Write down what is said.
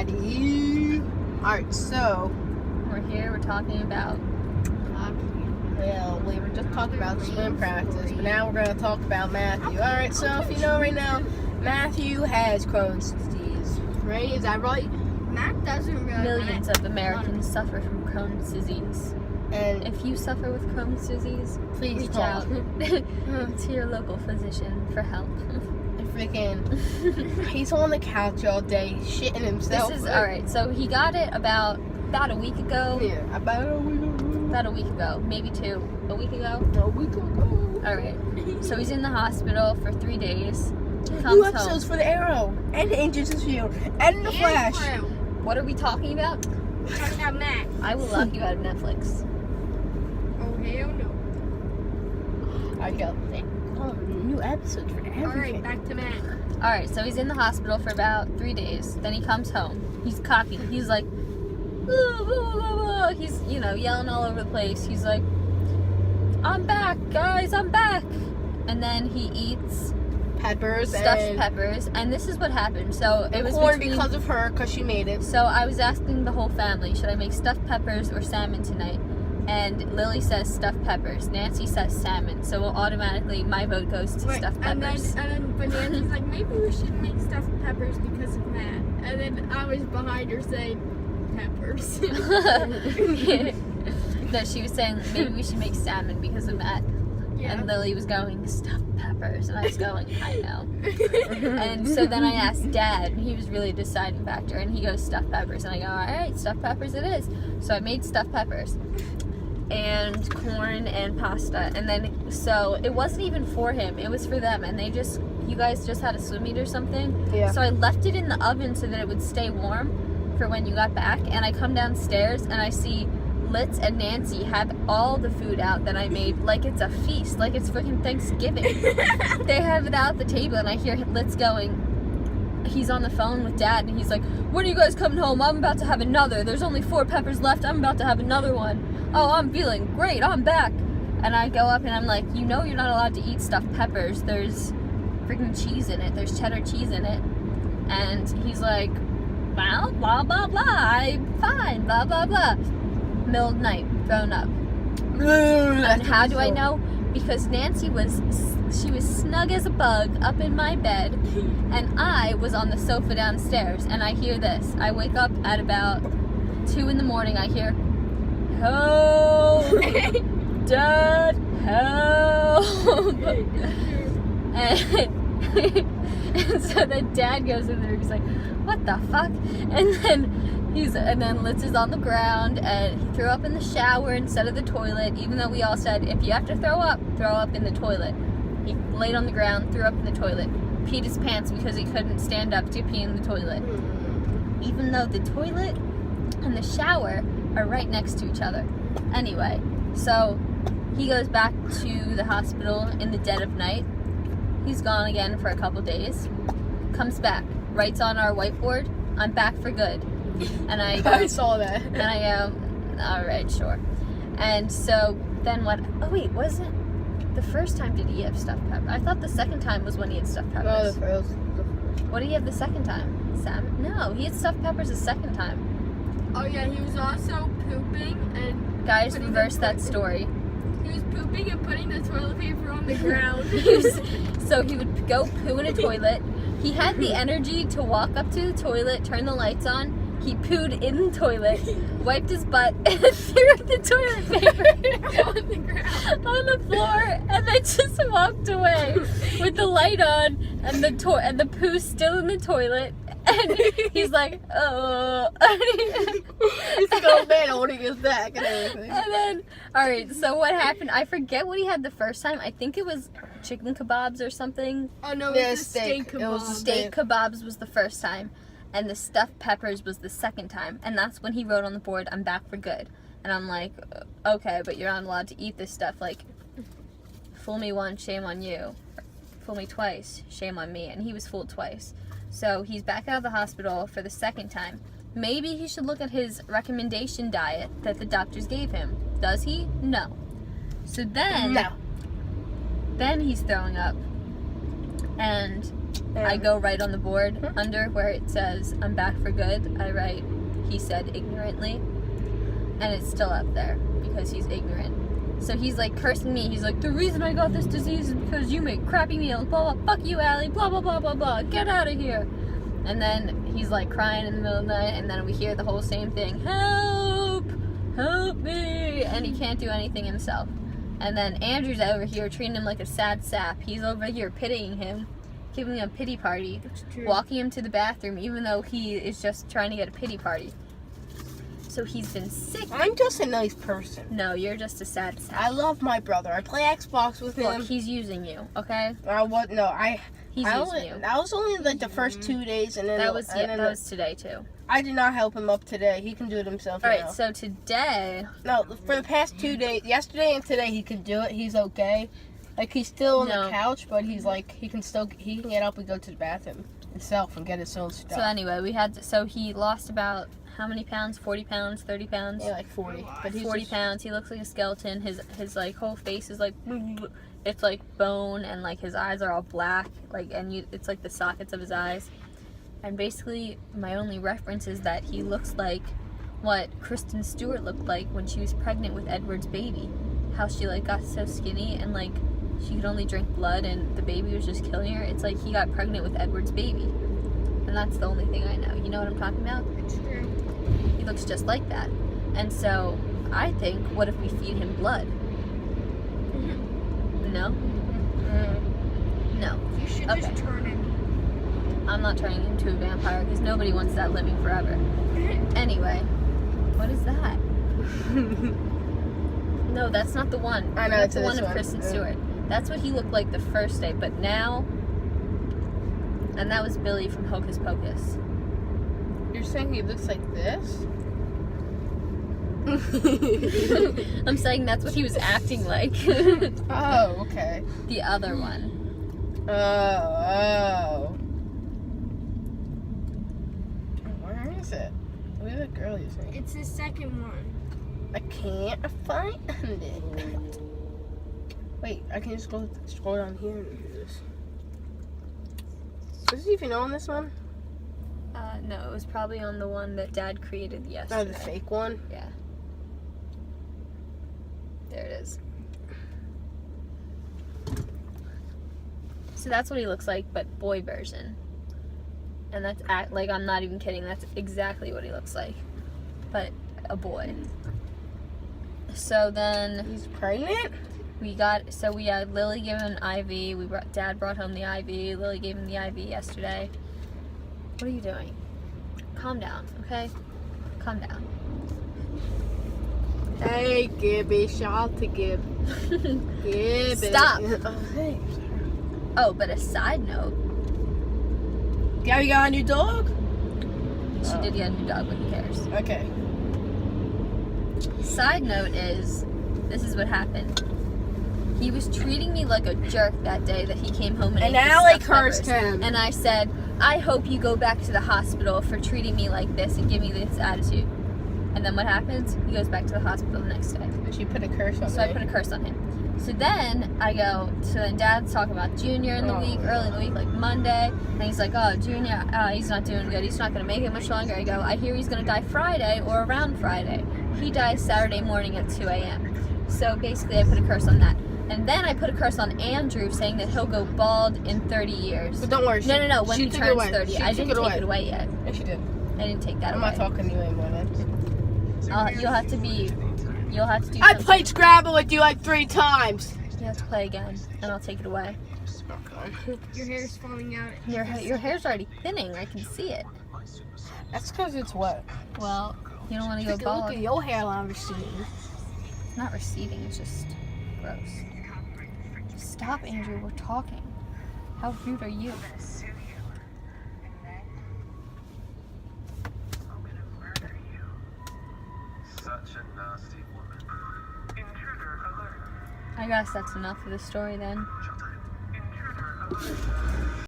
Maddie. Alright, so We're here, we're talking about well, we were just talking about swim practice, but now we're going to talk about Matthew. Alright, so if you know right now, Matthew has Crohn's disease, right? Is that right? Matt doesn't really. millions of Americans suffer from Crohn's disease. And If you suffer with Crohn's disease, please reach call. out to your local physician for help. Freaking, he's on the couch all day, shitting himself. This is alright. So he got it about a week ago. Yeah, about a week ago. About a week ago, maybe two. A week ago. A week ago. Alright. So he's in the hospital for 3 days. New Comes episodes home. for the Arrow, and Agents of S.H.I.E.L.D., and The Flash. What are we talking about? Talking about Matt. I will lock you out of Netflix. Oh hell no. Alright, go. New episodes for everything. Alright, back to Matt. Alright, so he's in the hospital for about 3 days. Then he comes home. He's cocky. He's like, "Blah, blah, blah, blah." He's, yelling all over the place. He's like, I'm back, guys, I'm back. And then he eats Peppers stuffed and peppers. And this is what happened. So it was corn between, because of her, because she made it. so I was asking the whole family, should I make stuffed peppers or salmon tonight? And Lily says stuffed peppers. Nancy says salmon. So automatically my vote goes to stuffed peppers. But Nancy's like, maybe we should make stuffed peppers because of Matt. And then I was behind her saying, peppers. No, she was saying maybe we should make salmon because of Matt. Yeah. And Lily was going, stuffed peppers. And I was going, I know. And so then I asked Dad, and he was really a deciding factor. And he goes, stuffed peppers. And I go, all right, stuffed peppers it is. So I made stuffed peppers. And corn and pasta. And then, so it wasn't even for him. It was for them. And you guys just had a swim meet or something. Yeah. So I left it in the oven so that it would stay warm for when you got back. And I come downstairs and I see Litz and Nancy have all the food out that I made like it's a feast, like it's freaking Thanksgiving. They have it out at the table, and I hear Litz going, he's on the phone with Dad, and he's like, when are you guys coming home? I'm about to have another. There's only 4 peppers left. I'm about to have another one. Oh, I'm feeling great. I'm back. And I go up and I'm like, you're not allowed to eat stuffed peppers. There's freaking cheese in it. There's cheddar cheese in it. And he's like, well, blah, blah, blah. I'm fine, blah, blah, blah. Middle of the night, thrown up. And how do I know? Because Nancy was snug as a bug up in my bed, and I was on the sofa downstairs, and I hear this. I wake up at about 2 in the morning. I hear, help, Dad, help. And so then Dad goes in there. He's like, what the fuck? And then Litz is on the ground, and he threw up in the shower instead of the toilet, even though we all said, if you have to throw up in the toilet. He laid on the ground, threw up in the toilet, peed his pants because he couldn't stand up to pee in the toilet. Even though the toilet and the shower are right next to each other. Anyway, so he goes back to the hospital in the dead of night. He's gone again for a couple days. Comes back, writes on our whiteboard, I'm back for good. And I go, I saw that. and I go, all right, sure. And so then what? Oh wait, wasn't the first time did he have stuffed peppers? I thought the second time was when he had stuffed No, peppers. the first. What did he have the second time? Salmon? No, he had stuffed peppers the second time. Oh yeah, he was also pooping and Guys, putting reverse the that toilet- story. He was pooping and putting the toilet paper on the ground. So he would go poo in a toilet. He had the energy to walk up to the toilet, turn the lights on. He pooed in the toilet, wiped his butt, and threw the toilet paper on the ground. on the floor, and then just walked away with the light on and the poo still in the toilet. And he's like, oh. He's still man holding his back and everything. And then, all right, so what happened? I forget what he had the first time. I think it was chicken kebabs or something. Oh no, Yeah, it was a steak steak. It was a kebab. Steak kebabs was the first time, and the stuffed peppers was the second time. And that's when he wrote on the board, I'm back for good. And I'm like, okay, but you're not allowed to eat this stuff. Like, fool me once, shame on you. Fool me twice, shame on me. And he was fooled twice. So he's back out of the hospital for the second time. Maybe he should look at his recommendation diet that the doctors gave him. Does he? No. So then, No. then he's throwing up. And I go right on the board under where it says I'm back for good. I write, he said ignorantly, and it's still up there because he's ignorant. So he's like cursing me. He's like, the reason I got this disease is because you make crappy meals. Blah blah. Fuck you, Allie. Blah blah blah blah blah. Get out of here. And then he's like crying in the middle of the night, and then we hear the whole same thing. Help! Help me! And he can't do anything himself. And then Andrew's over here treating him like a sad sap. He's over here pitying him, giving him a pity party, walking him to the bathroom, even though he is just trying to get a pity party. So he's been sick. I'm just a nice person. No, you're just a sad sap. I love my brother. I play Xbox with him. Look, he's using you, okay? He's using you. That was only like the first 2 days, and then That was today too. I did not help him up today. He can do it himself. All right, now. so today, No, for the past 2 days, yesterday and today, he can do it. He's okay. Like, he's still on the couch, but he's like, he can get up and go to the bathroom himself and get his own stuff. so anyway, so he lost about how many pounds? 40 pounds, 30 pounds? Yeah, like 40. But he's 40 pounds. He looks like a skeleton. His like whole face is like, it's like bone, and like his eyes are all black, like, and it's like the sockets of his eyes. And basically, my only reference is that he looks like what Kristen Stewart looked like when she was pregnant with Edward's baby. How she like got so skinny and like she could only drink blood and the baby was just killing her. It's like he got pregnant with Edward's baby. And that's the only thing I know. You know what I'm talking about? It's true. He looks just like that. And so I think, what if we feed him blood? No? No. You should just turn him. I'm not turning him into a vampire because nobody wants that living forever. Anyway, what is that? No, that's not the one. I know, That's it's the one this of one. Kristen Stewart. That's what he looked like the first day, but now, and that was Billy from Hocus Pocus. You're saying he looks like this? I'm saying that's what he was acting like. Oh, okay. The other one. Oh. Where is it? Where's the girl you saying? It's the second one. I can't find it. Wait, I can just scroll down here and do this. Was it even on this one? No, it was probably on the one that Dad created yesterday. Oh, the fake one? Yeah. There it is. So that's what he looks like, but boy version. And that's like, I'm not even kidding. That's exactly what he looks like, but a boy. So then He's pregnant? we had Lily give him an IV. Dad brought home the IV. Lily gave him the IV yesterday. What are you doing? Calm down, okay? Calm down. Hey, Gibby. Shout out to Gib. Gibby. Stop. Oh, thanks. Oh, but a side note, Gabby got a new dog? she did get a new dog, but who cares? Okay. Side note is, this is what happened. He was treating me like a jerk that day that he came home and ate the Allie stuffed cursed peppers. him. And I said, I hope you go back to the hospital for treating me like this and give me this attitude. And then what happens? He goes back to the hospital the next day. She put a curse on So I put a curse on him. So then then Dad's talking about Junior in the week, early in the week, like Monday. And he's like, oh, Junior, he's not doing good. He's not going to make it much longer. I go, I hear he's going to die Friday or around Friday. He dies Saturday morning at 2 a.m. So basically I put a curse on that. And then I put a curse on Andrew saying that he'll go bald in 30 years. But don't worry. No, when he took it turns away. 30. I didn't take it away yet. Yeah, she did. I didn't take that I'm away. not talking to you anymore then. You'll have to do I something. played Scrabble with you like 3 times. You have to play again, and I'll take it away. Your hair's falling out. Your hair's already thinning. I can see it. That's because it's wet. Well, you don't want to go Look bald. at your hairline receding. It's not receding. It's just gross. Stop, Andrew. We're talking. How rude are you? Such a nasty woman. Intruder alert. I guess that's enough of the story then. Intruder alert.